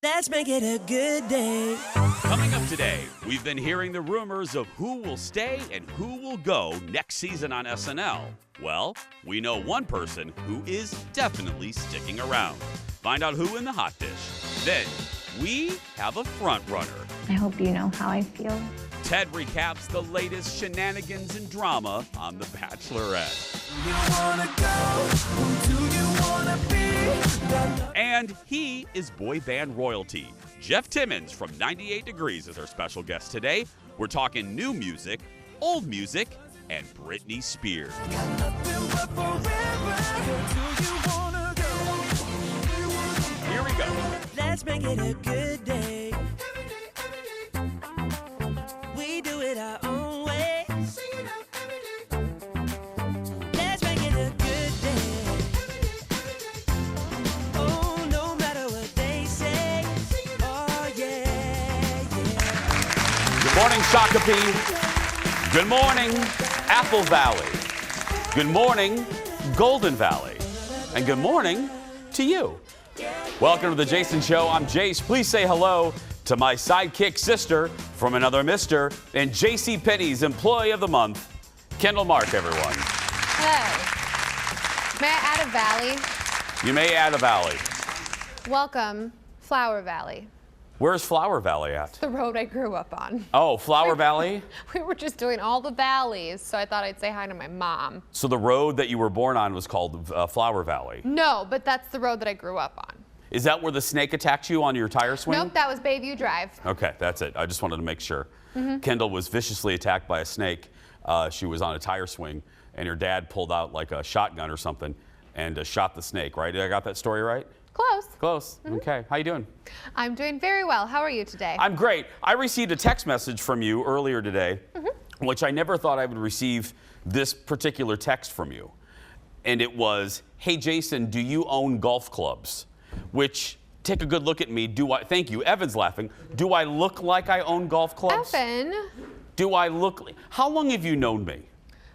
Let's make it a good day. Coming up today, we've been hearing the rumors of who will stay and who will go next season on SNL. Well, we know one person who is definitely sticking around. Find out who in the hot dish. Then, we have a front runner. I hope you know how I feel. Ted recaps the latest shenanigans and drama on The Bachelorette. And he is boy band royalty. Jeff Timmons from 98 Degrees is our special guest today. We're talking new music, old music, and Britney Spears. Here we go. Let's make it a good day. We do it our own way. Let's make it a good day. Oh, no matter what they say. Oh, yeah, yeah. Good morning, Shakopee. Good morning, Apple Valley. Good morning, Golden Valley. And good morning to you. Welcome to the Jason Show. I'm Jace. Please say hello to my sidekick sister from another mister and JCPenney's Employee of the Month, Kendall Mark, everyone. Hello. May I add a valley? You may add a valley. Welcome, Flower Valley. Where's Flower Valley at? The road I grew up on. Oh, Flower Valley? We were just doing all the valleys, so I thought I'd say hi to my mom. So the road that you were born on was called Flower Valley? No, but that's the road that I grew up on. Is that where the snake attacked you on your tire swing? Nope, that was Bayview Drive. Okay, that's it. I just wanted to make sure. Kendall was viciously attacked by a snake. She was on a tire swing, and her dad pulled out like a shotgun or something and shot the snake, right? Did I got that story right? Close. Close. Okay. How you doing? I'm doing very well. How are you today? I'm great. I received a text message from you earlier today, which I never thought I would receive this particular text from you. And it was, hey, Jason, do you own golf clubs? Which, take a good look at me. Thank you. Evan's laughing. Do I look like I own golf clubs? Evan. Do I look, how long have you known me?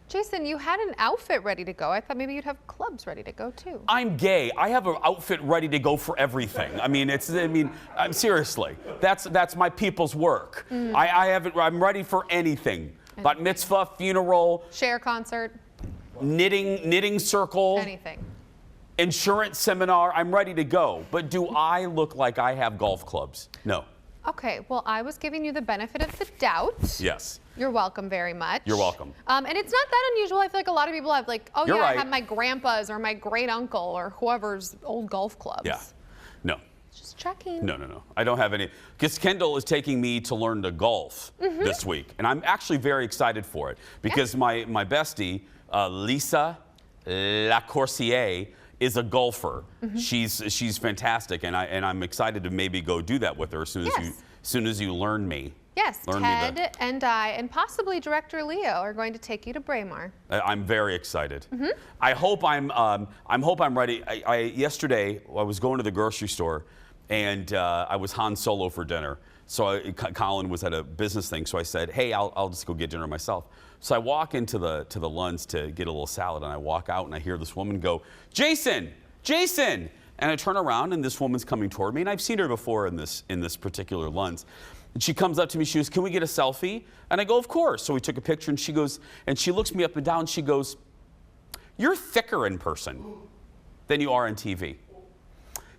Jason, you had an outfit ready to go. I thought maybe you'd have clubs ready to go too. I'm gay. I have an outfit ready to go for everything. I'm seriously. That's my people's work. I'm ready for anything. Bat mitzvah, funeral, Share concert. knitting circle, Anything. insurance seminar. I'm ready to go. But do I look like I have golf clubs? No. Okay, well, I was giving you the benefit of the doubt. Yes. You're welcome very much. You're welcome. And it's not that unusual. I feel like a lot of people have like, oh You're yeah, right. I have my grandpa's or my great uncle or whoever's old golf clubs. Yeah. No. Just checking. No. I don't have any. Because Kendall is taking me to learn to golf this week. And I'm actually very excited for it. Because my bestie, Lisa Lacourcier, is a golfer. She's fantastic. And I'm excited to maybe go do that with her as soon as you learn me. Yes, Ted and I, and possibly Director Leo are going to take you to Braemar. I'm very excited. I hope I'm ready. Yesterday I was going to the grocery store, and I was Han Solo for dinner. So Colin was at a business thing, so I said, "Hey, I'll just go get dinner myself." So I walk into the Lunds to get a little salad, and I walk out, and I hear this woman go, "Jason, Jason!" And I turn around, and this woman's coming toward me, and I've seen her before in this particular Lunds. And she comes up to me, she goes, "Can we get a selfie?" And I go, "Of course." So we took a picture, and she goes, and she looks me up and down, she goes, "You're thicker in person than you are on TV."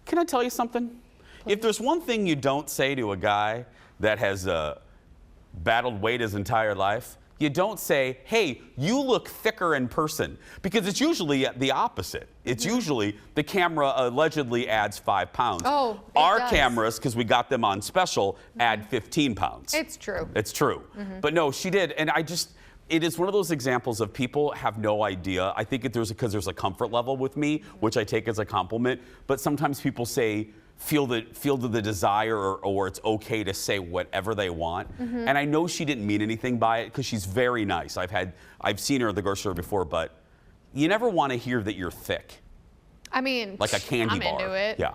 Can I tell you something? If there's one thing you don't say to a guy that has battled weight his entire life, you don't say, "Hey, you look thicker in person," because it's usually the opposite. It's usually the camera allegedly adds 5 pounds. Oh, Our does. cameras, because we got them on special, add 15 pounds. It's true. It's true. But no, she did. And it is one of those examples of people have no idea. I think because there's a comfort level with me, which I take as a compliment. But sometimes people say, feel the desire or it's okay to say whatever they want. And I know she didn't mean anything by it because she's very nice. I've seen her at the grocery store before, but you never want to hear that you're thick. I mean, Like a candy I'm bar. into it. Yeah.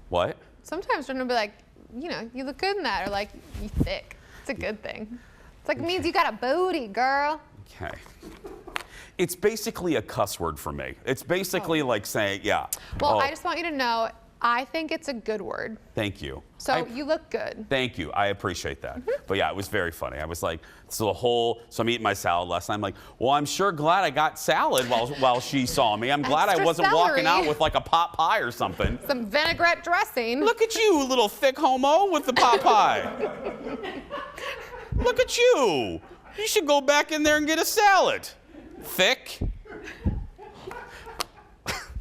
What? Sometimes they're gonna be like, you look good in that, or like, you thick. It's a good thing. It's like, it means you got a booty, girl. Okay. It's basically a cuss word for me. It's basically like saying, yeah. Well, I just want you to know, I think it's a good word. Thank you. So you look good. Thank you. I appreciate that. But yeah, it was very funny. I was like, so I'm eating my salad last night. I'm like, well, I'm sure glad I got salad while she saw me. I'm glad I Extra wasn't walking celery. out with like a pot pie or something. Some vinaigrette dressing. Look at you, little thick homo with the pot pie. Look at you. You should go back in there and get a salad. Thick.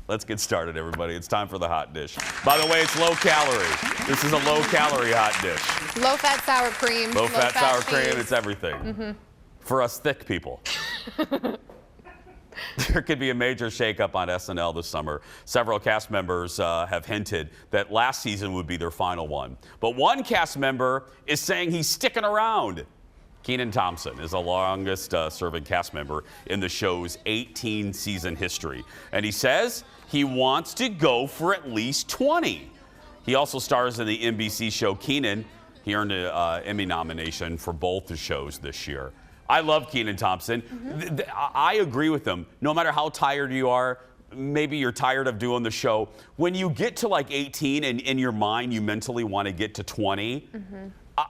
Let's get started, everybody. It's time for the hot dish. By the way, it's low calorie. This is a low calorie hot dish. Low fat sour cream. Low fat sour cream, cheese. it's everything. For us thick people. There could be a major shakeup on SNL this summer. Several cast members have hinted that last season would be their final one. But one cast member is saying he's sticking around. Kenan Thompson is the longest serving cast member in the show's 18-season history. And he says he wants to go for at least 20. He also stars in the NBC show Kenan. He earned an Emmy nomination for both the shows this year. I love Kenan Thompson. I agree with him. No matter how tired you are, maybe you're tired of doing the show. When you get to like 18 and in your mind you mentally want to get to 20,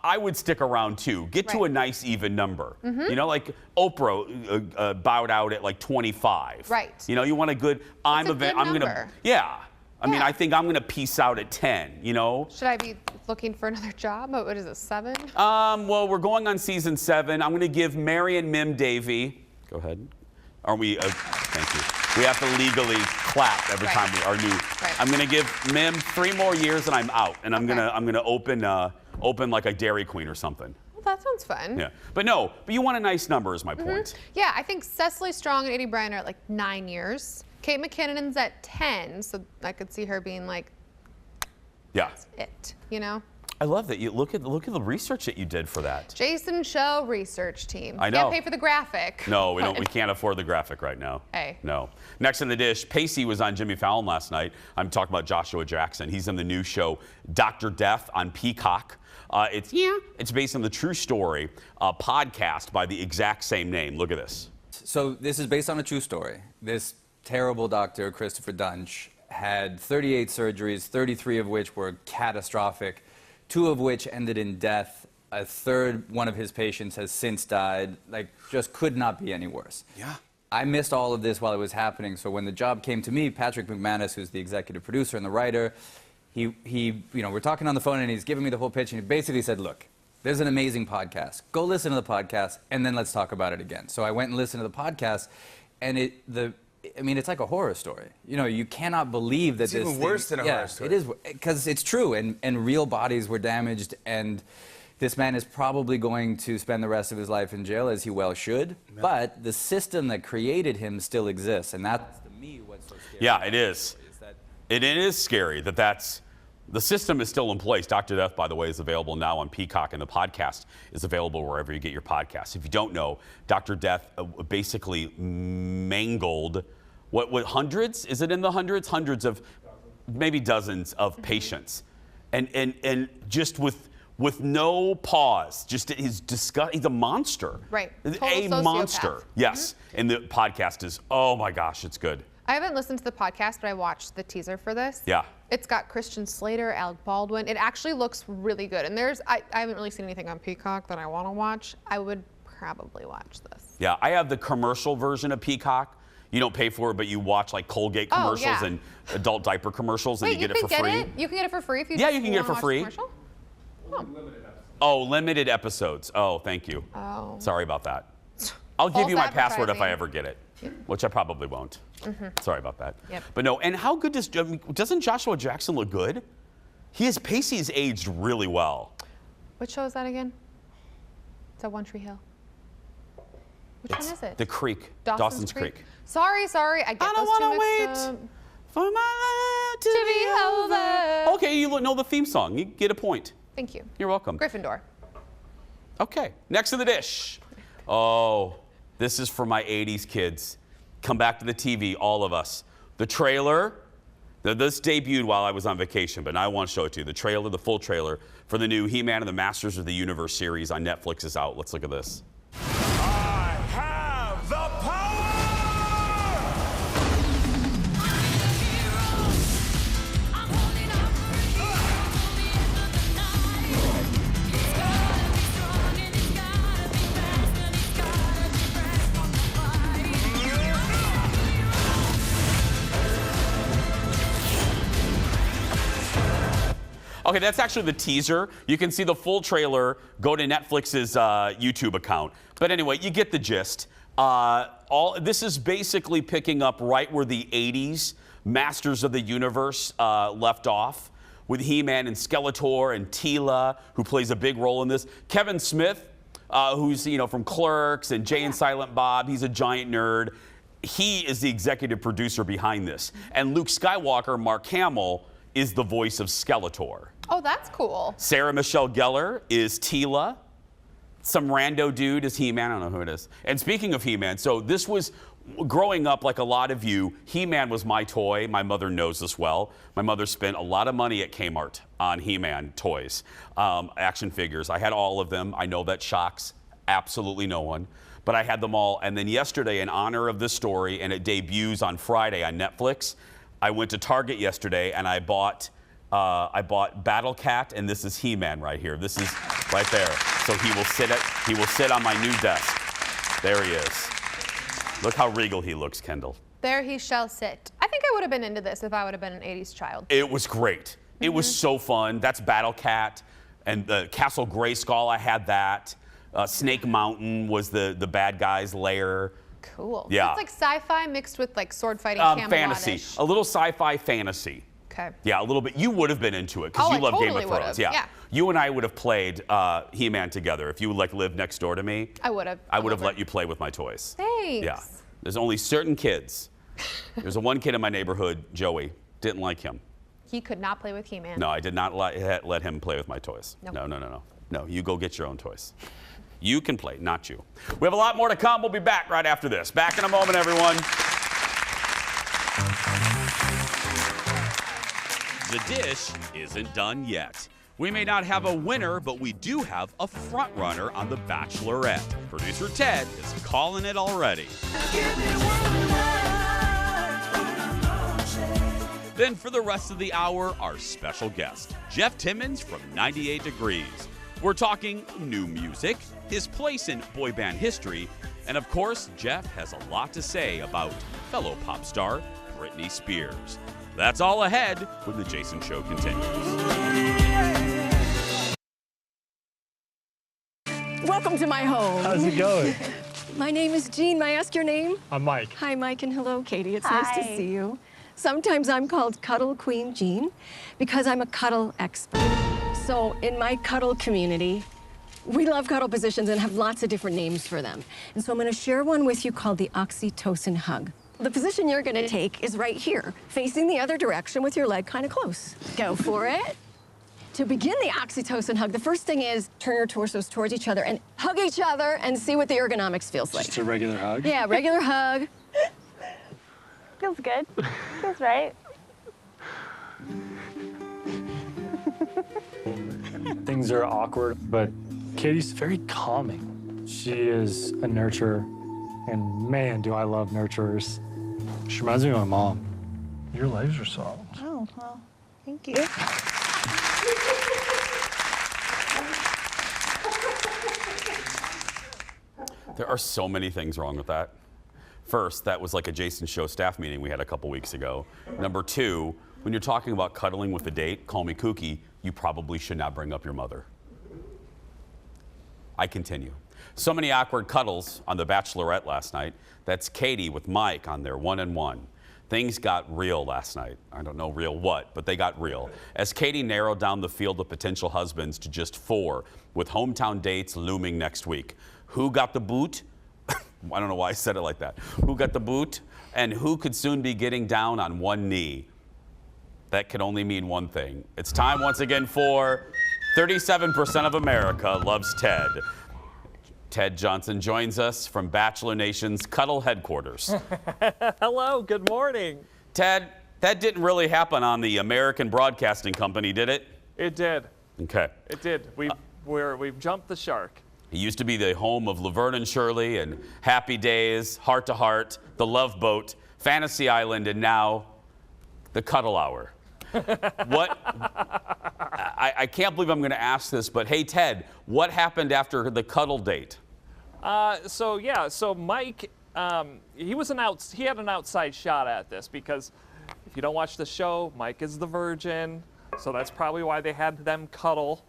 I would stick around too. Get to a nice even number. You know, like Oprah bowed out at like 25. Right. You know, you want a good, I'm a good gonna, number. yeah. I mean, Yeah. I think I'm gonna peace out at 10, you know? Should I be looking for another job? What is it, 7? Well, we're going on season 7. I'm gonna give Mary and Mim Davey, go ahead. Are we, thank you. We have to legally clap every time we are new. Right. I'm gonna give Mim 3 more years and I'm out. And I'm gonna open like a Dairy Queen or something. Well, that sounds fun. Yeah, but you want a nice number is my point. Yeah, I think Cecily Strong and Eddie Bryan are at like 9 years. Kate McKinnon's at 10, so I could see her being like, Yeah. it, you know? I love that. You look at the research that you did for that. Jason Show research team. I know. Can't pay for the graphic. No, we don't. We can't afford the graphic right now. Hey. No. Next in the dish, Pacey was on Jimmy Fallon last night. I'm talking about Joshua Jackson. He's in the new show Dr. Death on Peacock. It's based on the true story podcast by the exact same name. Look at this. So this is based on a true story. This terrible doctor, Christopher Dunch, had 38 surgeries, 33 of which were catastrophic, 2 of which ended in death. A third one of his patients has since died. Like, just could not be any worse. Yeah. I missed all of this while it was happening, so when the job came to me, Patrick McManus, who's the executive producer and the writer, we're talking on the phone and he's giving me the whole pitch and he basically said, look, there's an amazing podcast. Go listen to the podcast and then let's talk about it again. So I went and listened to the podcast and it's like a horror story. You know, you cannot believe that It's even worse than a horror story. It is, because it's true, and real bodies were damaged, and this man is probably going to spend the rest of his life in jail, as he well should. Yeah. But the system that created him still exists, and that's, to me, what's so scary. Yeah, it is. It is scary that's the system is still in place. Dr. Death, by the way, is available now on Peacock, and the podcast is available wherever you get your podcasts. If you don't know, Dr. Death basically mangled what hundreds? Is it in the hundreds? Hundreds of, maybe dozens of patients, and just with no pause. Just he's a monster. Right. A Total monster. sociopath. Yes. And the podcast is, oh my gosh, it's good. I haven't listened to the podcast, but I watched the teaser for this. Yeah. It's got Christian Slater, Alec Baldwin. It actually looks really good. And I haven't really seen anything on Peacock that I want to watch. I would probably watch this. Yeah, I have the commercial version of Peacock. You don't pay for it, but you watch like Colgate commercials yeah. and adult diaper commercials, and Wait, you get it for free. You can get it for free if you Yeah, just you can get it for wanna watch free. the commercial? Oh, limited episodes. Oh, thank you. Oh. Sorry about that. I'll give False you my password if I advertising. ever get it, which I probably won't. Sorry about that. Yep. But no, and how good doesn't Joshua Jackson look good? Pacey's aged really well. Which show is that again? It's at One Tree Hill. Which one is it? The Creek. Dawson's Creek. Sorry. I get I don't those two want to mixed wait up. for my love to be over. Okay, you know the theme song. You get a point. Thank you. You're welcome. Gryffindor. Okay, next in the dish. Oh, this is for my 80s kids. Come back to the TV, all of us. The trailer, this debuted while I was on vacation, but now I want to show it to you. The trailer, the full trailer for the new He-Man and the Masters of the Universe series on Netflix is out. Let's look at this. I have the power! Okay, that's actually the teaser. You can see the full trailer. Go to Netflix's YouTube account. But anyway, you get the gist. This is basically picking up right where the 80s Masters of the Universe left off, with He-Man and Skeletor and Teela, who plays a big role in this. Kevin Smith, who's from Clerks and Jay and Silent Bob. He's a giant nerd. He is the executive producer behind this. And Luke Skywalker, Mark Hamill, is the voice of Skeletor. Oh, that's cool. Sarah Michelle Gellar is Teela. Some rando dude is He-Man. I don't know who it is. And speaking of He-Man, so this was, growing up like a lot of you, He-Man was my toy. My mother knows this well. My mother spent a lot of money at Kmart on He-Man toys, action figures. I had all of them. I know that shocks absolutely no one, but I had them all. And then yesterday, in honor of this story, and it debuts on Friday on Netflix, I went to Target yesterday and I bought Battle Cat, and this is He-Man right here. This is right there. So he will sit on my new desk. There he is. Look how regal he looks, Kendall. There he shall sit. I think I would have been into this if I would have been an 80s child. It was great. It was so fun. That's Battle Cat. And Castle Grayskull, I had that. Snake Mountain was the bad guy's lair. Cool. Yeah. So it's like sci-fi mixed with like sword fighting, fantasy. A little sci-fi fantasy. Okay. Yeah, a little bit. You would have been into it because Oh, you I love totally Game of Thrones. would've. Yeah. You and I would have played He-Man together. If you like lived next door to me, I would have. I would have let you play with my toys. Thanks. Yeah. There's only certain kids. There's one kid in my neighborhood, Joey, didn't like him. He could not play with He-Man. No, I did not let him play with my toys. Nope. No. No, you go get your own toys. You can play, not you. We have a lot more to come. We'll be back right after this. Back in a moment, everyone. The dish isn't done yet. We may not have a winner, but we do have a front runner on The Bachelorette. Producer Ted is calling it already. Then for the rest of the hour, our special guest, Jeff Timmons from 98 Degrees. We're talking new music, his place in boy band history, and of course, Jeff has a lot to say about fellow pop star Britney Spears. That's all ahead when The Jason Show continues. Welcome to my home. How's it going? My name is Jean. May I ask your name? I'm Mike. Hi, Mike, and hello, Katie. It's nice to see you. Sometimes I'm called Cuddle Queen Jean because I'm a cuddle expert. So in my cuddle community, we love cuddle positions and have lots of different names for them. And so I'm going to share one with you called the oxytocin hug. The position you're going to take is right here, facing the other direction with your leg kind of close. Go for it. To begin the oxytocin hug, the first thing is turn your torsos towards each other and hug each other and see what the ergonomics feels like. Just a regular hug? Yeah, regular hug. Feels good. Feels right. Things are awkward, but Katie's very calming. She is a nurturer, and man, do I love nurturers. She reminds me of my mom. Your legs are soft. Oh, well, thank you. There are so many things wrong with that. First, that was like a Jason Show staff meeting we had a couple weeks ago. Number two, when you're talking about cuddling with a date, call me kooky, you probably should not bring up your mother. I continue. So many awkward cuddles on The Bachelorette last night. That's Katie with Mike on their one-on-one. Things got real last night. I don't know real what, but they got real. As Katie narrowed down the field of potential husbands to just 4, with hometown dates looming next week. Who got the boot? I don't know why I said it like that. Who got the boot? And who could soon be getting down on one knee? That can only mean one thing. It's time once again for 37% of America loves Ted. Ted Johnson joins us from Bachelor Nation's Cuddle headquarters. Hello, good morning. Ted, that didn't really happen on the American Broadcasting Company, did it? It did. Okay. It did. We've jumped the shark. It used to be the home of Laverne and Shirley and Happy Days, Heart to Heart, The Love Boat, Fantasy Island, and now the Cuddle Hour. What? I can't believe I'm going to ask this, but hey, Ted, what happened after the cuddle date? So Mike, he had an outside shot at this because if you don't watch the show, Mike is the virgin. So that's probably why they had them cuddle.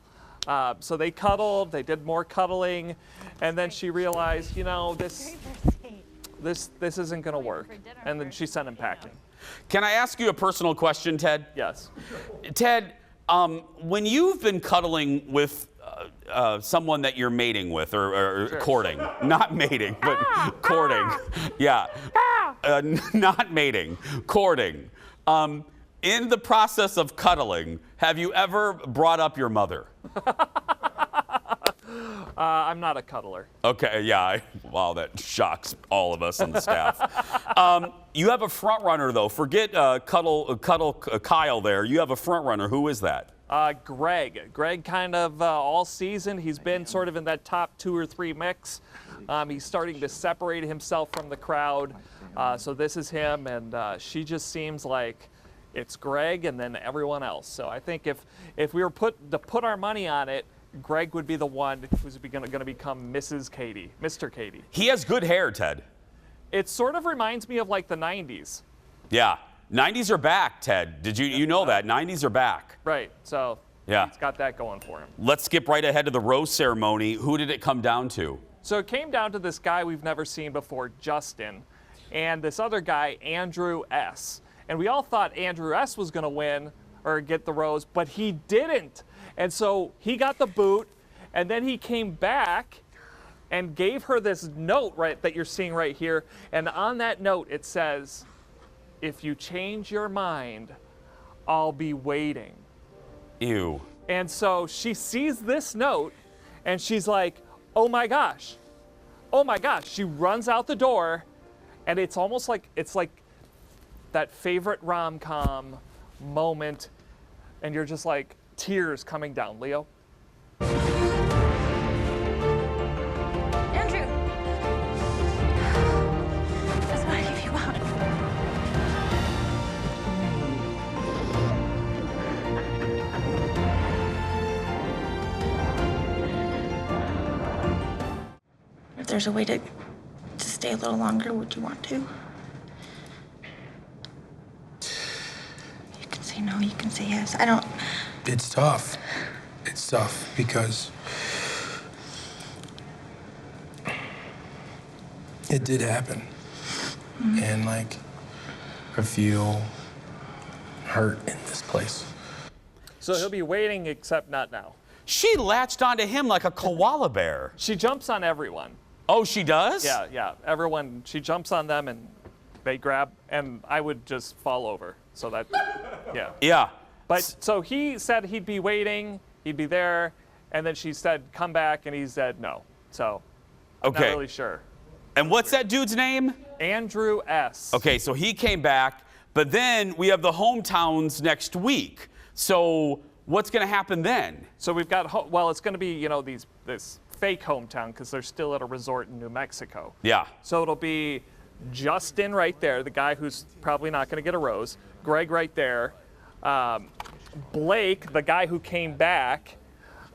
So they cuddled, they did more cuddling, and then she realized, you know, this isn't going to work. And then she sent him packing. Can I ask you a personal question, Ted? Yes. Ted, when you've been cuddling with someone that you're mating with or Sure. courting, not mating, but courting, yeah, not mating, courting. In the process of cuddling, have you ever brought up your mother? I'm not a cuddler. Okay, yeah, wow, that shocks all of us on the staff. You have a front runner though. Forget cuddle Kyle there. You have a front runner. Who is that? Greg. Greg kind of all season, he's been sort of in that top 2 or 3 mix. He's starting to separate himself from the crowd. So this is him, and she just seems like it's Greg and then everyone else. So I think if we were to put our money on it, Greg would be the one who's going to become Mrs. Katie, Mr. Katie. He has good hair, Ted. It sort of reminds me of like the 90s. Yeah, 90s are back, Ted. Did you know that? 90s are back. Right, so yeah, he's got that going for him. Let's skip right ahead to the rose ceremony. Who did it come down to? So it came down to this guy we've never seen before, Justin, and this other guy, Andrew S. And we all thought Andrew S. was going to win or get the rose, but he didn't. And so he got the boot, and then he came back and gave her this note that you're seeing right here. And on that note, it says, "If you change your mind, I'll be waiting." Ew. And so she sees this note, and she's like, oh my gosh. Oh my gosh. She runs out the door, and it's almost like, it's like that favorite rom-com moment, and you're just like, tears coming down. Leo? Andrew! That's what I give you out. If there's a way to stay a little longer, would you want to? You can say no, you can say yes. I don't... It's tough. It's tough because it did happen. And like, I feel hurt in this place. So he'll be waiting, except not now. She latched onto him like a koala bear. She jumps on everyone. Oh, she does? Yeah. Everyone, she jumps on them and they grab, and I would just fall over. So that, yeah. Yeah. But so he said he'd be waiting, he'd be there, and then she said, come back, and he said no. So I'm not really sure. And what's that dude's name? Andrew S. Okay, so he came back, but then we have the hometowns next week. So what's going to happen then? So we've got, well, it's going to be, you know, this fake hometown because they're still at a resort in New Mexico. Yeah. So it'll be Justin right there, the guy who's probably not going to get a rose, Greg right there, Blake, the guy who came back,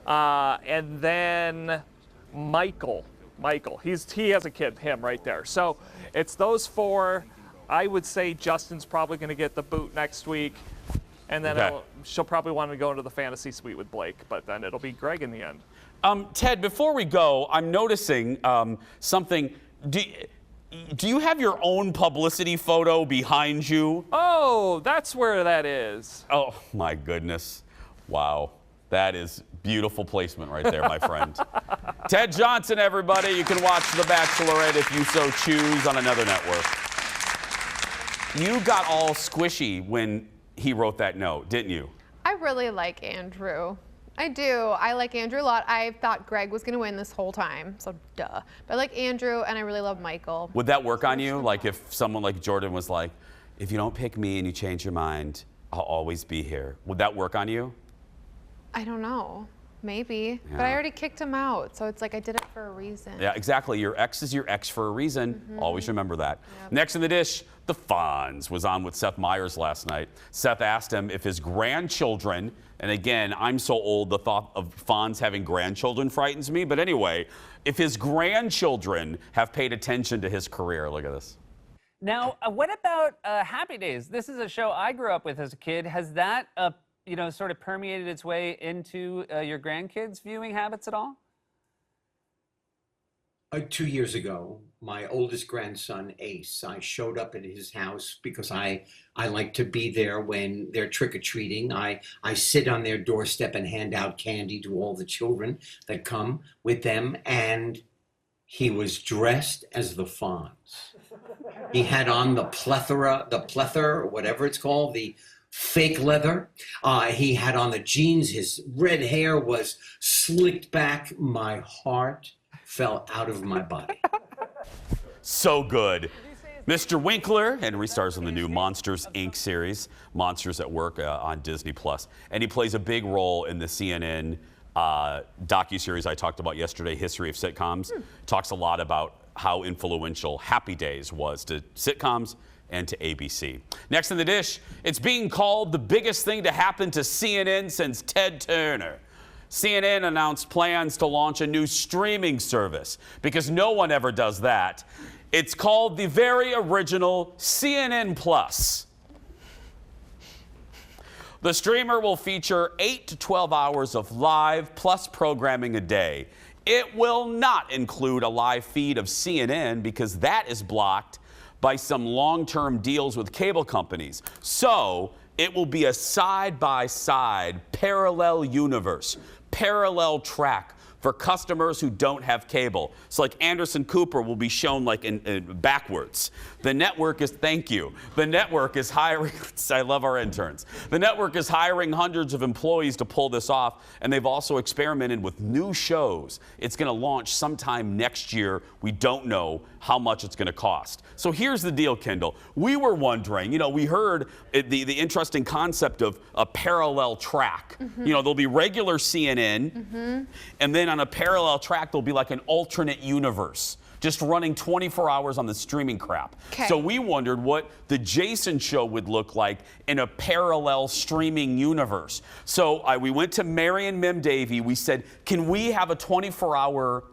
and then Michael. He has a kid, him right there. So it's those 4. I would say Justin's probably going to get the boot next week, and then she'll probably want to go into the fantasy suite with Blake, but then it'll be Greg in the end. Ted, before we go, I'm noticing something. Do you have your own publicity photo behind you? Oh, that's where that is. Oh, my goodness. Wow. That is beautiful placement right there, my friend. Ted Johnson, everybody. You can watch The Bachelorette if you so choose on another network. You got all squishy when he wrote that note, didn't you? I really like Andrew. I do. I like Andrew a lot. I thought Greg was going to win this whole time, so duh. But I like Andrew, and I really love Michael. Would that work on you? Like if someone like Jordan was like, if you don't pick me and you change your mind, I'll always be here. Would that work on you? I don't know. Maybe. Yeah. But I already kicked him out, so it's like I did it for a reason. Yeah, exactly. Your ex is your ex for a reason. Always remember that. Yep. Next in the dish, the Fonz was on with Seth Meyers last night. Seth asked him if his grandchildren, and again, I'm so old, the thought of Fonz having grandchildren frightens me. But anyway, if his grandchildren have paid attention to his career. Look at this. Now, what about Happy Days? This is a show I grew up with as a kid. Has that sort of permeated its way into your grandkids' viewing habits at all? 2 years ago, my oldest grandson, Ace, I showed up at his house because I like to be there when they're trick-or-treating. I sit on their doorstep and hand out candy to all the children that come with them, and he was dressed as the Fonz. He had on the plethora, whatever it's called, the fake leather. He had on the jeans. His red hair was slicked back. My heart fell out of my body. So good. Mr. Winkler, Henry stars in the new Monsters, Inc. series, Monsters at Work on Disney+. And he plays a big role in the CNN docuseries I talked about yesterday, History of Sitcoms. Talks a lot about how influential Happy Days was to sitcoms and to ABC. Next in the dish, it's being called the biggest thing to happen to CNN since Ted Turner. CNN announced plans to launch a new streaming service because no one ever does that. It's called the very original CNN Plus. The streamer will feature 8 to 12 hours of live plus programming a day. It will not include a live feed of CNN because that is blocked by some long-term deals with cable companies. So it will be a side-by-side parallel universe, parallel track for customers who don't have cable. So like Anderson Cooper will be shown like in backwards. The network is, thank you. The network is hiring, I love our interns. The network is hiring hundreds of employees to pull this off, and they've also experimented with new shows. It's gonna launch sometime next year. We don't know how much it's gonna cost. So here's the deal, Kendall. We were wondering, we heard the interesting concept of a parallel track. There'll be regular CNN, and then on a parallel track, there'll be like an alternate universe, just running 24 hours on the streaming crap. So we wondered what the Jason Show would look like in a parallel streaming universe. So we went to Marion Mim Davey. We said, can we have a 24-hour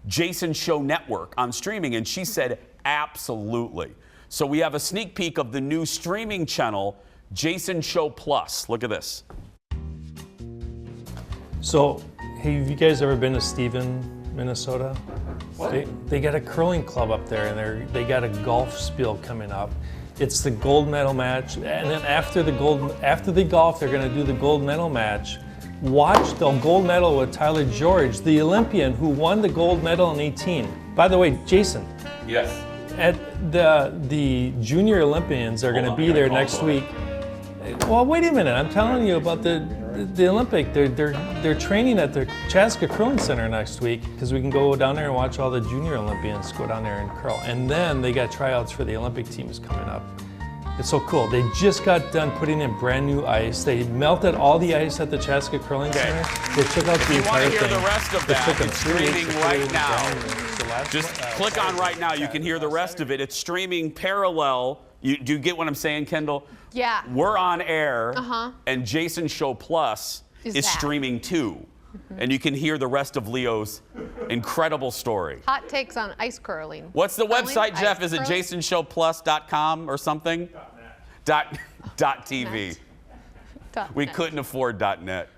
Jason Show network on streaming? And she said, absolutely. So we have a sneak peek of the new streaming channel, Jason Show Plus. Look at this. So, have you guys ever been to Stephen, Minnesota? They got a curling club up there, and they got a golf spiel coming up. It's the gold medal match, and then after the golf, they're going to do the gold medal match. Watch the gold medal with Tyler George, the Olympian who won the gold medal in 18. By the way, Jason. Yes. At the junior Olympians are going to be there next week. Well, wait a minute. I'm telling you about the Olympic. They're training at the Chaska Curling Center next week because we can go down there and watch all the junior Olympians go down there and curl. And then they got tryouts for the Olympic teams coming up. It's so cool. They just got done putting in brand new ice. They melted all the ice at the Chaska Curling Center. They took out the entire thing. If you want to hear the rest of that, it's streaming right now. Just click on right now. You can hear the rest of it. It's streaming parallel. Do you get what I'm saying, Kendall? Yeah. We're on air, and Jason Show Plus is streaming too. And you can hear the rest of Leo's incredible story. Hot takes on ice curling. What's the website, Jeff? Is it jasonshowplus.com or something? .tv. We couldn't afford .net.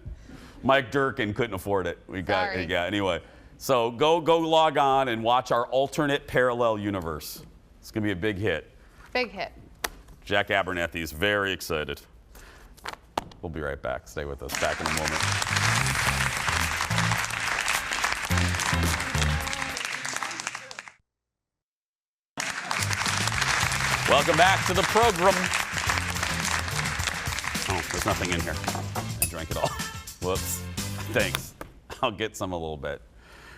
Mike Durkin couldn't afford it. Anyway. So go log on and watch our alternate parallel universe. It's going to be a big hit. Big hit. Jack Abernathy is very excited. We'll be right back. Stay with us. Back in a moment. Welcome back to the program. Oh, there's nothing in here. I drank it all. Whoops. Thanks. I'll get some a little bit.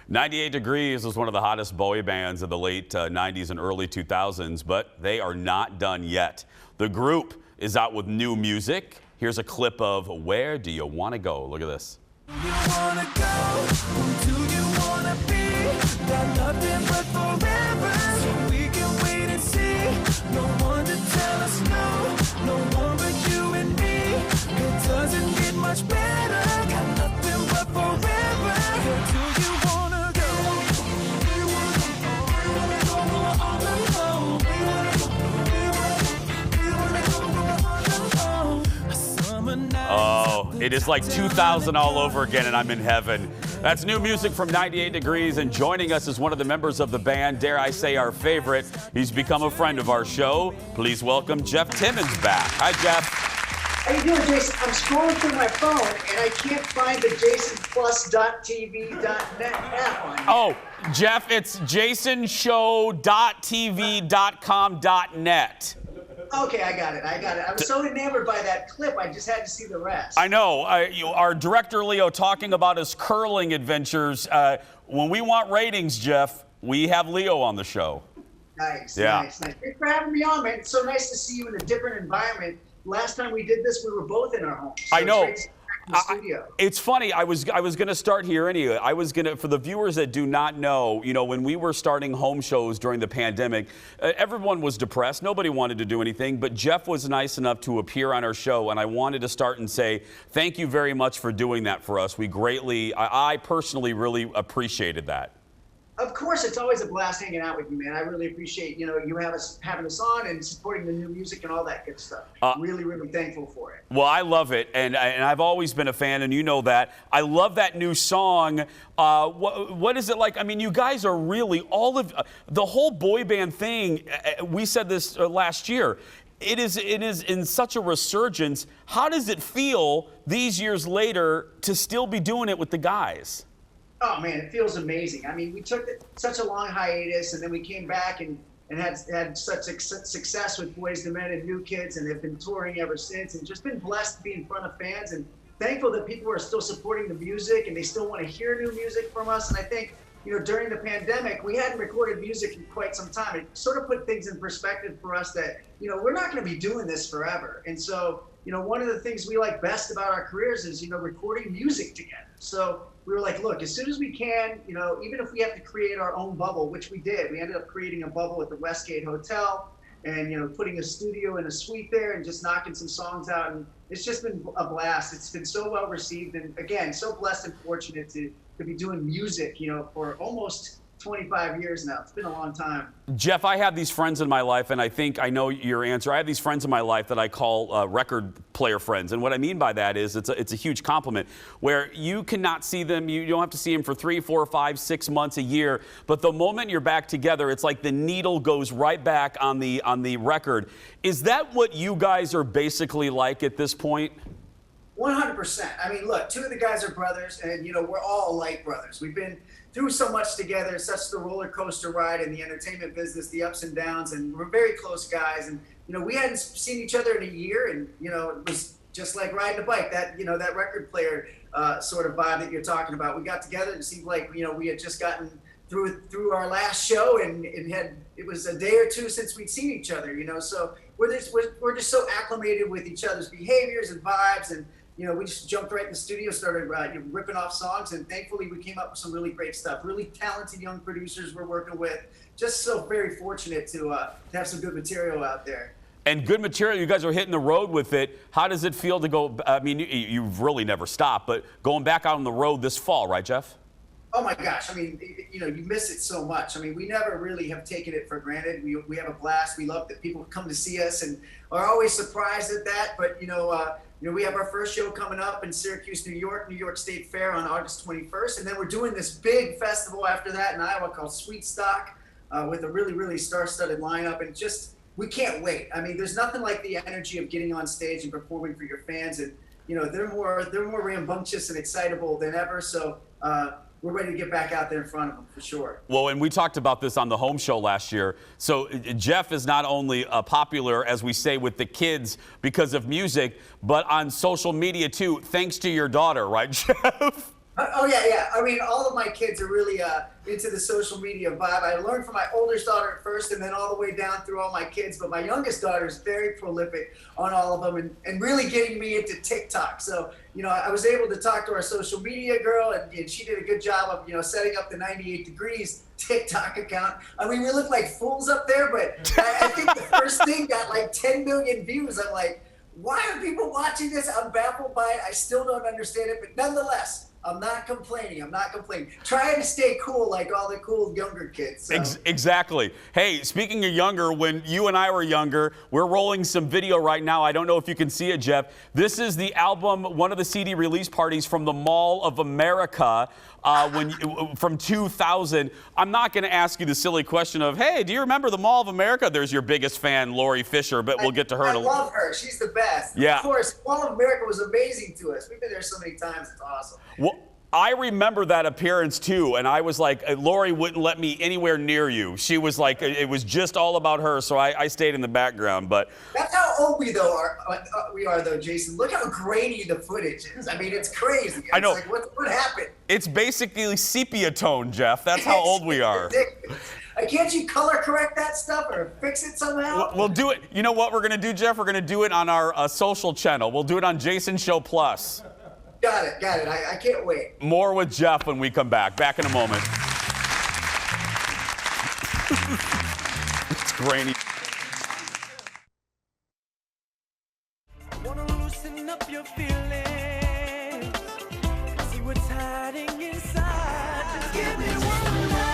98 Degrees was one of the hottest boy bands of the late 90s and early 2000s, but they are not done yet. The group is out with new music. Here's a clip of Where Do You Want to Go? Look at this. You wanna go? Who do you wanna be? Got nothing but forever, so we can wait and see. No one to tell us no, no one but you and me. It doesn't get much better. Got nothing but forever. Where do you wanna go? Oh, It is like 2000 all over again, and I'm in heaven. That's new music from 98 Degrees, and joining us is one of the members of the band, dare I say our favorite. He's become a friend of our show. Please welcome Jeff Timmons back. Hi, Jeff. How you doing, Jason? I'm scrolling through my phone, and I can't find the jasonplus.tv.net app on here. Oh, Jeff, it's jasonshow.tv.com.net. Okay, I got it. I was so enamored by that clip, I just had to see the rest. I know. Our director, Leo, talking about his curling adventures. When we want ratings, Jeff, we have Leo on the show. Nice, yeah. nice. Thanks for having me on, man. It's so nice to see you in a different environment. Last time we did this, we were both in our homes. So I know. It's great to be back in the studio. It's funny. I was going to start here anyway. I was going to, for the viewers that do not know, when we were starting home shows during the pandemic, everyone was depressed. Nobody wanted to do anything, but Jeff was nice enough to appear on our show, and I wanted to start and say thank you very much for doing that for us. We greatly, I personally really appreciated that. Of course, it's always a blast hanging out with you, man. I really appreciate, you having us on and supporting the new music and all that good stuff. Really, really thankful for it. Well, I love it, and I've always been a fan, and you know that. I love that new song. What is it like? I mean, you guys are really, all of the whole boy band thing, we said this last year, it is in such a resurgence. How does it feel these years later to still be doing it with the guys? Oh man, it feels amazing. I mean, we took such a long hiatus, and then we came back and had such success with Boys II Men and New Kids, and have been touring ever since, and just been blessed to be in front of fans, and thankful that people are still supporting the music and they still want to hear new music from us. And I think, during the pandemic, we hadn't recorded music in quite some time. It sort of put things in perspective for us that, we're not going to be doing this forever. And so, one of the things we like best about our careers is, recording music together. So we were like, look, as soon as we can, even if we have to create our own bubble, which we did, we ended up creating a bubble at the Westgate Hotel and, putting a studio in a suite there and just knocking some songs out. And it's just been a blast. It's been so well received. And again, so blessed and fortunate to be doing music, for almost 25 years now. It's been a long time. Jeff, I have these friends in my life, and I think I know your answer. I have these friends in my life that I call record player friends, and what I mean by that is it's a huge compliment, where you cannot see them, you don't have to see them for 3, 4, 5, 6 months, a year, but the moment you're back together, it's like the needle goes right back on the record. Is that what you guys are basically like at this point? 100%. I mean, look, two of the guys are brothers, and we're all like brothers. We've been through so much together, such the roller coaster ride in the entertainment business, the ups and downs, and we're very close guys. And we hadn't seen each other in a year, and it was just like riding a bike. That that record player sort of vibe that you're talking about. We got together, and it seemed like we had just gotten through our last show, and it was a day or two since we'd seen each other. So we're just so acclimated with each other's behaviors and vibes, and we just jumped right in the studio, started ripping off songs, and thankfully we came up with some really great stuff. Really talented young producers we're working with. Just so very fortunate to have some good material out there. And good material, you guys are hitting the road with it. How does it feel to go, I mean, you've really never stopped, but going back out on the road this fall, right, Jeff? Oh my gosh, I mean, you miss it so much. I mean, we never really have taken it for granted. We have a blast. We love that people come to see us and are always surprised at that. But, we have our first show coming up in Syracuse, New York State Fair on August 21st. And then we're doing this big festival after that in Iowa called Sweet Stock with a really, really star-studded lineup. And just, we can't wait. I mean, there's nothing like the energy of getting on stage and performing for your fans. And, they're more rambunctious and excitable than ever. So, we're ready to get back out there in front of them, for sure. Well, and we talked about this on the home show last year. So Jeff is not only popular, as we say, with the kids because of music, but on social media, too, thanks to your daughter, right, Jeff? Oh, yeah. I mean, all of my kids are really into the social media vibe. I learned from my oldest daughter at first and then all the way down through all my kids. But my youngest daughter is very prolific on all of them and really getting me into TikTok. So, I was able to talk to our social media girl, and she did a good job of, setting up the 98 Degrees TikTok account. I mean, we look like fools up there, but I think the first thing got like 10 million views. I'm like, why are people watching this? I'm baffled by it. I still don't understand it. But nonetheless, I'm not complaining. I'm not complaining. Trying to stay cool like all the cool younger kids. So. Exactly. Hey, speaking of younger, when you and I were younger, we're rolling some video right now. I don't know if you can see it, Jeff. This is the album, one of the CD release parties from the Mall of America from 2000. I'm not going to ask you the silly question of, hey, do you remember the Mall of America? There's your biggest fan, Lori Fisher, but we'll get to her. I love her. She's the best. Yeah. Of course, Mall of America was amazing to us. We've been there so many times. It's awesome. Well, I remember that appearance too, and I was like, Lori wouldn't let me anywhere near you. She was like, it was just all about her, so I stayed in the background. But that's how old we are, though, Jason. Look how grainy the footage is. I mean, it's crazy. It's I know. Like, what happened? It's basically sepia tone, Jeff. That's how old we are. Can't you color correct that stuff or fix it somehow? We'll do it. You know what we're going to do, Jeff? We're going to do it on our social channel. We'll do it on Jason Show Plus. Got it. I can't wait. More with Jeff when we come back. Back in a moment. It's grainy. Wanna loosen up your feelings. See what's hiding inside. Just give me one night.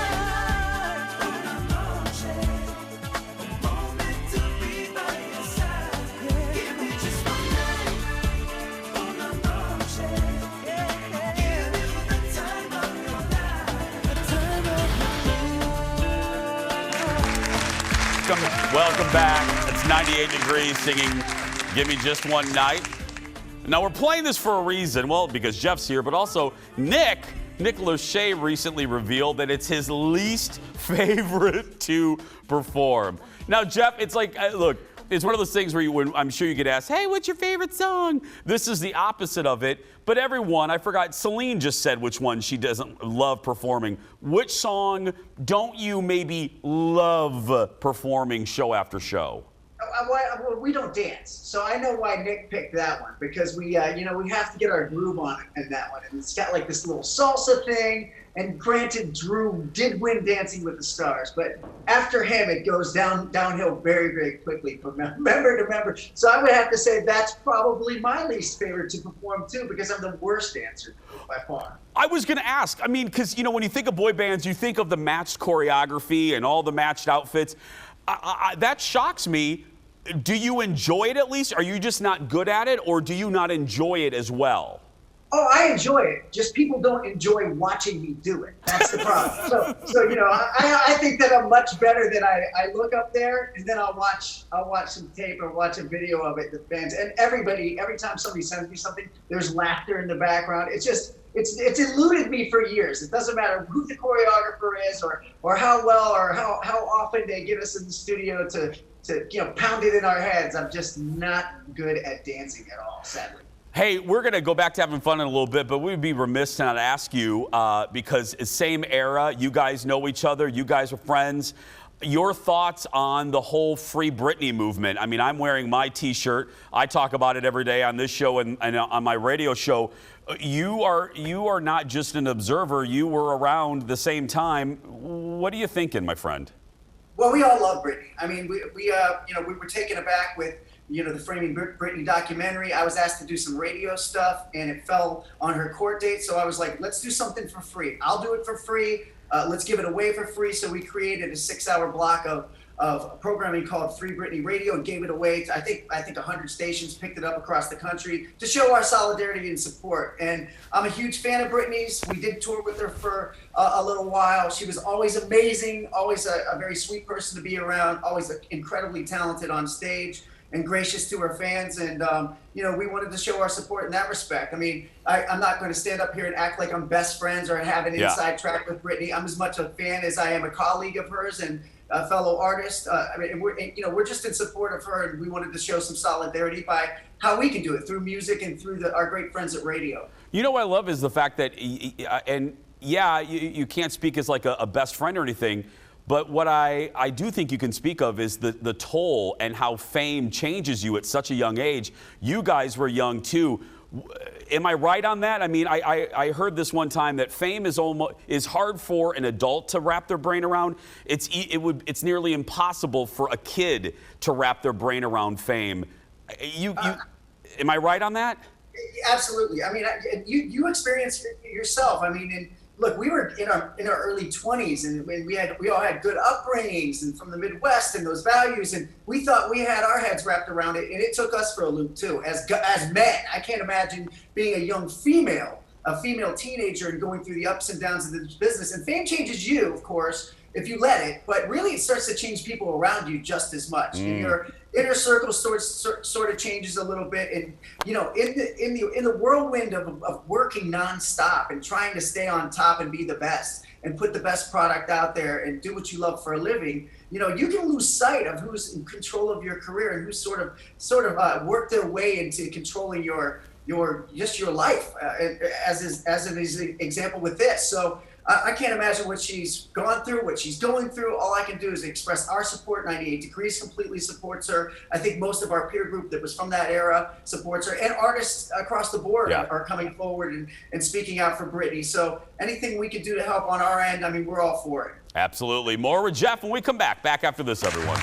A moment to be by your side. Give me just one night. Welcome back. It's 98 degrees singing Give Me Just One Night. Now we're playing this for a reason. Well, because Jeff's here, but also Nick Lachey recently revealed that it's his least favorite to perform. Now, Jeff, it's like, look, it's one of those things where when I'm sure you get asked, hey, what's your favorite song? This is the opposite of it. But everyone, I forgot, Celine just said which one she doesn't love performing. Which song don't you maybe love performing show after show? Well, we don't dance, so I know why Nick picked that one, because we have to get our groove on in that one, and it's got like this little salsa thing. And granted, Drew did win Dancing with the Stars, but after him, it goes downhill very, very quickly from member to member. So I would have to say that's probably my least favorite to perform too, because I'm the worst dancer by far. I was going to ask, I mean, because when you think of boy bands, you think of the matched choreography and all the matched outfits. That shocks me. Do you enjoy it at least? Are you just not good at it, or do you not enjoy it as well? Oh, I enjoy it. Just people don't enjoy watching me do it. That's the problem. So I think that I'm much better than I look up there, and then I'll watch some tape or watch a video of it. The fans and every time somebody sends me something, there's laughter in the background. It's eluded me for years. It doesn't matter who the choreographer is or how well or how often they get us in the studio to pound it in our heads. I'm just not good at dancing at all, sadly. Hey, we're going to go back to having fun in a little bit, but we'd be remiss to not ask you, because same era, you guys know each other, you guys are friends. Your thoughts on the whole Free Britney movement? I mean, I'm wearing my T-shirt. I talk about it every day on this show and on my radio show. You are not just an observer. You were around the same time. What are you thinking, my friend? Well, we all love Britney. I mean, we were taken aback with the Framing Britney documentary. I was asked to do some radio stuff, and it fell on her court date. So I was like, let's do something for free. I'll do it for free. Let's give it away for free. So we created a 6-hour block of programming called Free Britney Radio and gave it away to, I think 100 stations picked it up across the country to show our solidarity and support. And I'm a huge fan of Britney's. We did tour with her for a little while. She was always amazing, always a very sweet person to be around, always incredibly talented on stage and gracious to her fans. And, we wanted to show our support in that respect. I mean, I'm not going to stand up here and act like I'm best friends or have an inside track with Britney. I'm as much a fan as I am a colleague of hers and a fellow artist. We're just in support of her, and we wanted to show some solidarity by how we can do it through music and through our great friends at radio. You know what I love is the fact that, you can't speak as like a best friend or anything, but what I do think you can speak of is the toll and how fame changes you at such a young age. You guys were young too. Am I right on that? I mean, I heard this one time that fame is hard for an adult to wrap their brain around. It's nearly impossible for a kid to wrap their brain around fame. Am I right on that? Absolutely. I mean, you experienced it yourself. I mean, and look, we were in our early 20s, and we all had good upbringings and from the Midwest and those values, and we thought we had our heads wrapped around it, and it took us for a loop too, as men. I can't imagine being a young female, a female teenager, and going through the ups and downs of this business. And fame changes you, of course, if you let it, but really it starts to change people around you just as much. And your inner circle sort of changes a little bit. And you know, in the whirlwind of working nonstop and trying to stay on top and be the best and put the best product out there and do what you love for a living, you know, you can lose sight of who's in control of your career and who sort of work their way into controlling your life, as an example with this. So I can't imagine what she's gone through, what she's going through. All I can do is express our support. 98 Degrees completely supports her. I think most of our peer group that was from that era supports her, and artists across the board are coming forward and speaking out for Britney. So anything we can do to help on our end, I mean, we're all for it. Absolutely. More with Jeff when we come back. Back after this, everyone.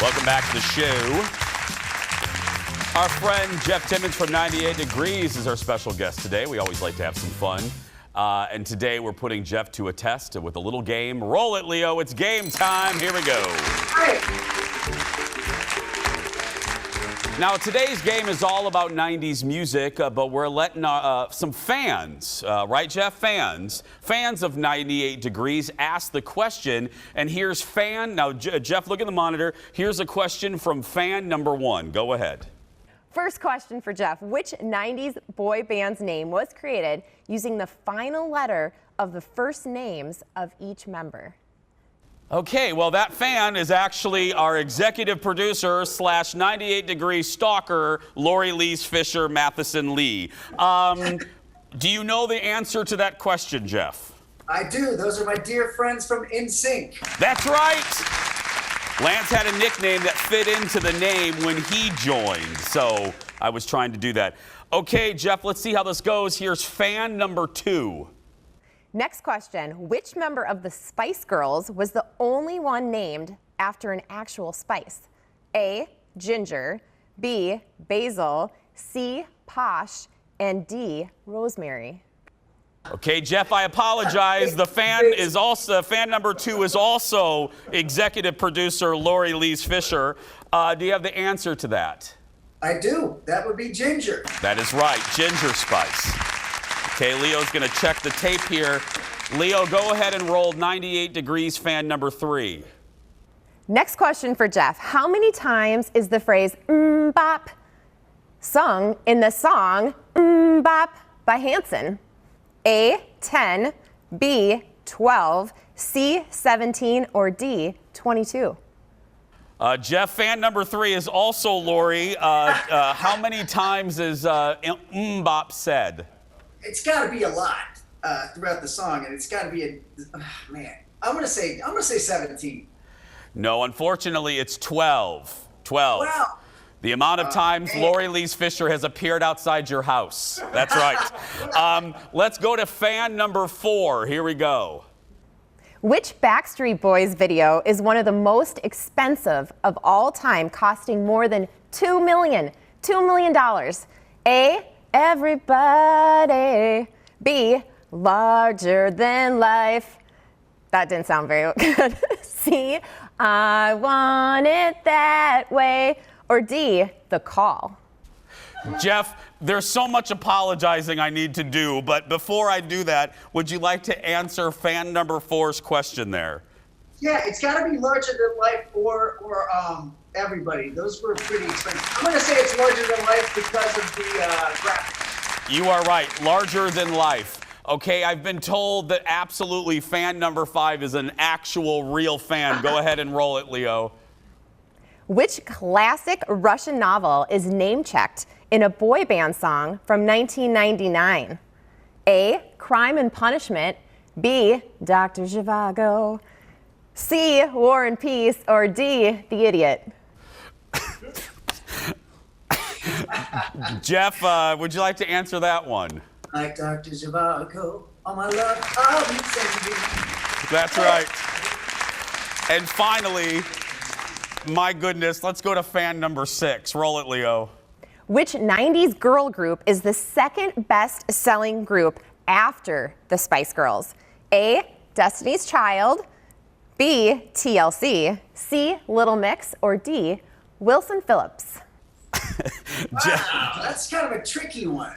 Welcome back to the show. Our friend Jeff Timmons from 98 Degrees is our special guest today. We always like to have some fun. And today we're putting Jeff to a test with a little game. Roll it, Leo. It's game time. Here we go. Now, today's game is all about 90s music, but we're letting some fans, right, Jeff? Fans of 98 Degrees ask the question. And here's now, Jeff, look at the monitor. Here's a question from fan number 1. Go ahead. First question for Jeff. Which 90s boy band's name was created using the final letter of the first names of each member? Okay, well, that fan is actually our executive producer / 98 Degree stalker, Lori Lees Fisher Matheson Lee. Do you know the answer to that question, Jeff? I do. Those are my dear friends from NSYNC. That's right. Lance had a nickname that fit into the name when he joined, so I was trying to do that. Okay, Jeff, let's see how this goes. Here's fan number 2. Next question. Which member of the Spice Girls was the only one named after an actual spice? A, Ginger, B, Basil, C, Posh, and D, Rosemary. Okay, Jeff, I apologize. The fan number 2 is also executive producer Lori Lees Fisher. Do you have the answer to that? I do. That would be Ginger. That is right, Ginger Spice. Okay, Leo's going to check the tape here. Leo, go ahead and roll 98 Degrees fan number 3. Next question for Jeff. How many times is the phrase bop sung in the song Bop by Hanson? A, 10, B, 12, C, 17, or D, 22? Jeff, fan number 3 is also Lori. How many times is bop said? It's got to be a lot throughout the song, and it's got to be man. I'm gonna say 17. No, unfortunately, it's 12. 12. Wow. The amount of times Lori Lees Fisher has appeared outside your house. That's right. Let's go to fan number 4. Here we go. Which Backstreet Boys video is one of the most expensive of all time, costing more than $2 million? A, Everybody. B, Larger Than Life. That didn't sound very good. C, I Want It That Way. Or D, The Call. Jeff, there's so much apologizing I need to do, but before I do that, would you like to answer fan number 4's question there? Yeah, it's got to be Larger Than Life or Everybody. Those were pretty expensive. I'm going to say it's Larger Than Life because of the graphics. You are right, Larger Than Life. Okay, I've been told that absolutely fan number 5 is an actual real fan. Go ahead and roll it, Leo. Which classic Russian novel is name-checked in a boy band song from 1999? A, Crime and Punishment, B, Dr. Zhivago, C, War and Peace, or D, The Idiot? Jeff, would you like to answer that one? Like Dr. Zhivago, all my love, I'll be sending you. That's right. And finally, my goodness, let's go to fan number 6. Roll it, Leo. Which 90s girl group is the second best-selling group after the Spice Girls? A, Destiny's Child, B, TLC, C, Little Mix, or D, Wilson Phillips? Wow, that's kind of a tricky one.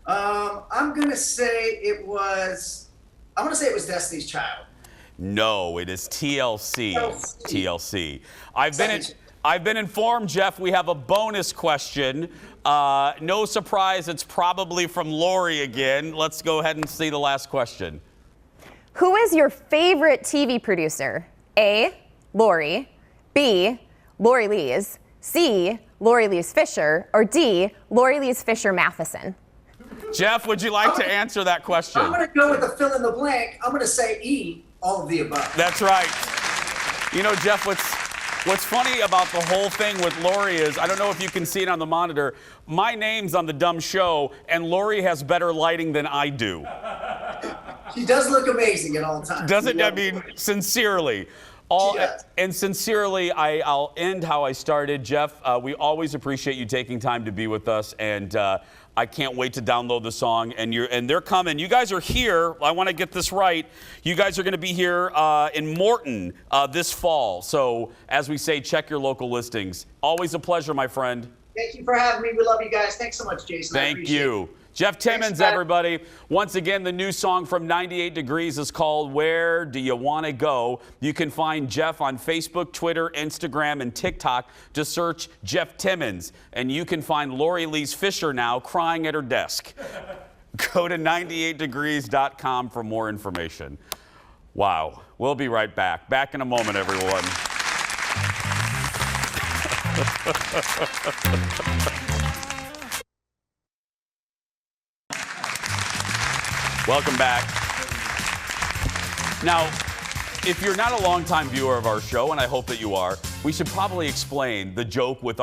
I'm gonna say it was Destiny's Child. No, it is TLC. TLC. I've been informed, Jeff, we have a bonus question. No surprise, it's probably from Lori again. Let's go ahead and see the last question. Who is your favorite TV producer? A, Lori, B, Lori Lees, C, Lori Lees Fisher, or D, Lori Lees Fisher Matheson? Jeff, would you like to answer that question? I'm gonna go with the fill in the blank. I'm gonna say E, all of the above. That's right. You know, Jeff, what's funny about the whole thing with Lori is, I don't know if you can see it on the monitor, my name's on the dumb show, and Lori has better lighting than I do. She does look amazing at all times. Doesn't, I mean, sincerely. And sincerely, I'll end how I started. Jeff, we always appreciate you taking time to be with us, and I can't wait to download the song. And they're coming. You guys are here. I want to get this right. You guys are going to be here in Morton this fall. So, as we say, check your local listings. Always a pleasure, my friend. Thank you for having me. We love you guys. Thanks so much, Jason. Thank you. Jeff Timmons, everybody. Once again, the new song from 98 Degrees is called Where Do You Want to Go? You can find Jeff on Facebook, Twitter, Instagram, and TikTok. Just search Jeff Timmons. And you can find Lori Lees Fisher now crying at her desk. Go to 98degrees.com for more information. Wow. We'll be right back. Back in a moment, everyone. Welcome back. Now, if you're not a longtime viewer of our show, and I hope that you are, we should probably explain the joke with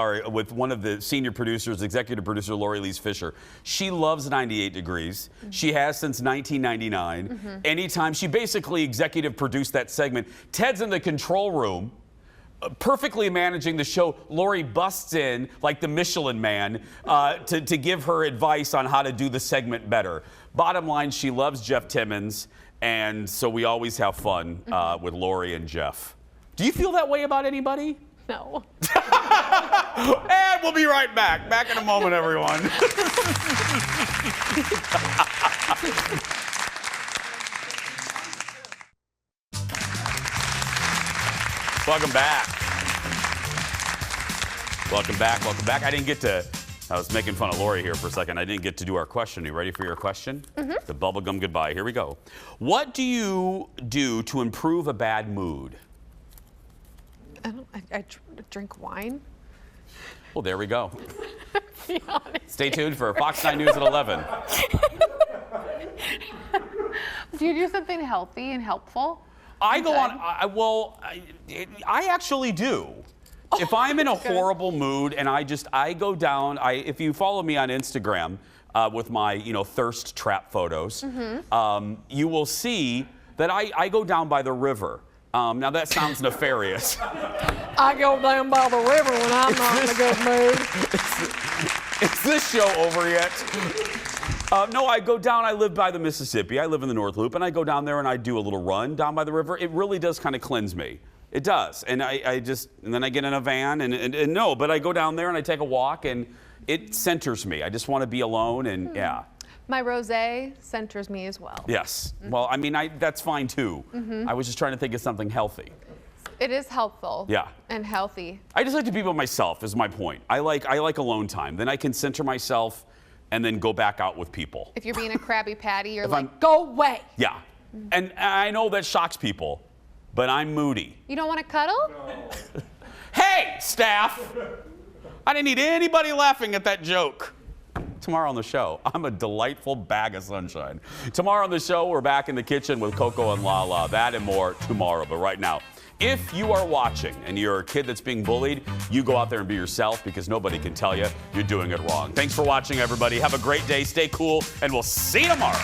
one of the senior producers, executive producer Lori Lees Fisher. She loves 98 Degrees. She has since 1999. Anytime she basically executive produced that segment. Ted's in the control room, perfectly managing the show. Lori busts in like the Michelin Man to give her advice on how to do the segment better. Bottom line, she loves Jeff Timmons, and so we always have fun with Lori and Jeff. Do you feel that way about anybody? No. And we'll be right back. Back in a moment, everyone. Welcome back. Welcome back. Welcome back. I was making fun of Lori here for a second. I didn't get to do our question. Are you ready for your question? The bubblegum goodbye. Here we go. What do you do to improve a bad mood? I drink wine. Well, there we go. Be honest. Stay tuned for Fox 9 News at 11. Do you do something healthy and helpful? I go on. I actually do. If I'm in a horrible mood and I go down, if you follow me on Instagram with my thirst trap photos, you will see that I go down by the river. Now that sounds nefarious. I go down by the river when I'm not in a good mood. Is this show over yet? No, I go down. I live by the Mississippi. I live in the North Loop, and I go down there and I do a little run down by the river. It really does kind of cleanse me. It does. And and then I get in a van but I go down there and I take a walk and it centers me. I just want to be alone and yeah. My rosé centers me as well. Yes. Well, I mean, that's fine too. I was just trying to think of something healthy. It is helpful. Yeah. And healthy. I just like to be by myself is my point. I like alone time. Then I can center myself and then go back out with people. If you're being a Krabby Patty, you're go away. Yeah. And I know that shocks people, but I'm moody. You don't want to cuddle? No. Hey, staff! I didn't need anybody laughing at that joke. Tomorrow on the show, I'm a delightful bag of sunshine. Tomorrow on the show, we're back in the kitchen with Coco and Lala. That and more tomorrow. But right now, if you are watching and you're a kid that's being bullied, you go out there and be yourself because nobody can tell you you're doing it wrong. Thanks for watching, everybody. Have a great day. Stay cool, and we'll see you tomorrow.